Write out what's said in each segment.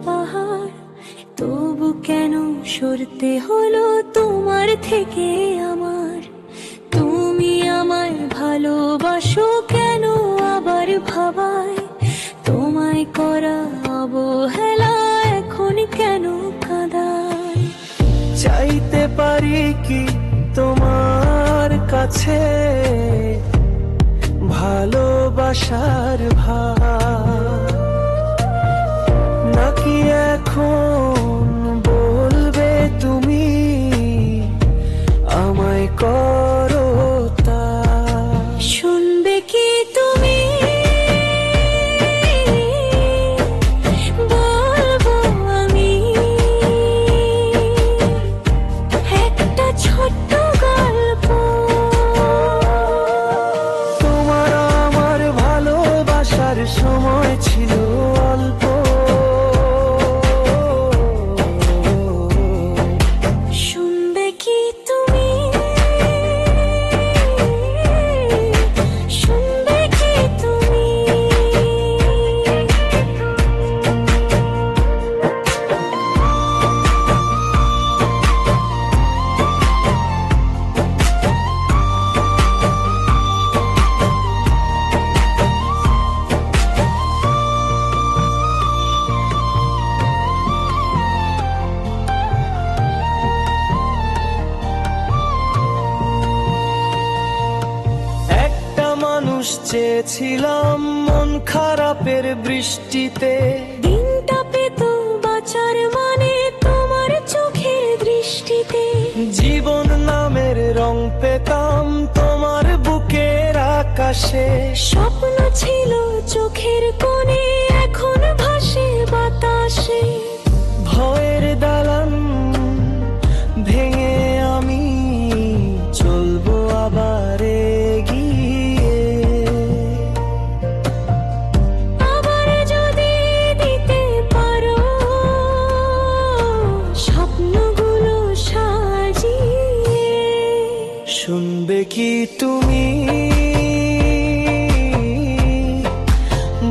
পাহাড়, তবু কেন সরতে হলো তোমার থেকে আমার? তুমি আমায় ভালোবাসো কেন আবার ভাবায়? তোমায় করা অবহেলা এখন কেন কাঁদায়? চাইতে পারি কি তোমার কাছে ভালোবাসার ভার, নাকি এখন বলবে তুমি আমায় করো তা? শুনবে কি তুমি? বলবো আমি একটা ছোট্ট গল্প। তোমার আমার ভালোবাসার সময় ছিল অল্প, শুনবে কি তুমি? শুনবে কি তুমি? একটা মানুষ চেয়েছিলাম মন খারাপের বৃষ্টিতে, দিনটা পেত বাঁচার মানে তোমার চোখের দৃষ্টিতে। জীবন নামের রং পেতাম তোমার বুকের আকাশে। স্বপ্ন ছিল চোখের কোণে, এখন ভাসে বাতাসে। ভয়ের দালান ভেঙে আমি চলবো আবার এগিয়ে। আবার যদি দিতে পারো স্বপ্নগুলো সাজিয়ে। শুনবে কি তুমি?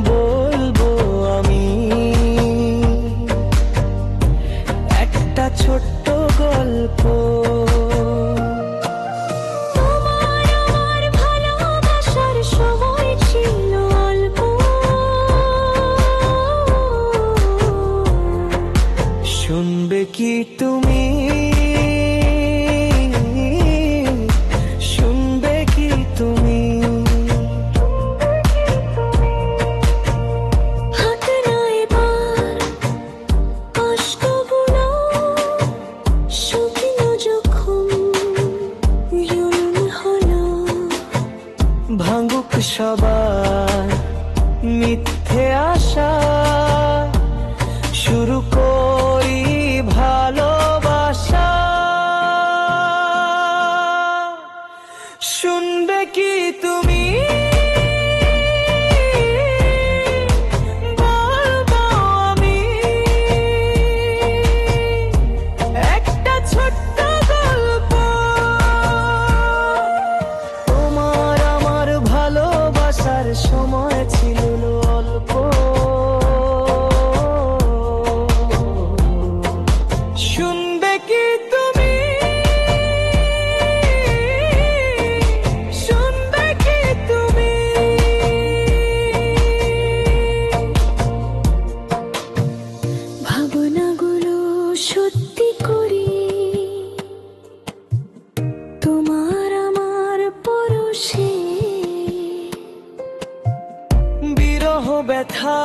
বলবো আমি একটা ছোট্ট গল্প। তোমার আমার ভালোবাসার সময় ছিল অল্প, শুনবে কি তুমি? শুনবে কি তুমি? হাত না এবার কষ্টগুলো, শুকনো যখন জুলুম হলো। ভাঙুক সবার মিথ্যে আশা, শুরু করি ভালোবাসা। শুনবে কি তুমি? বলবো আমি একটা ছোট্ট গল্প। তোমার আমার ভালোবাসার সময় ছিল অল্প, শুনবে কি তুমি? শুনবে কি তুমি? ভাবনাগুলো সত্যি করি তোমার আমার পরশে। বিরহ ব্যথা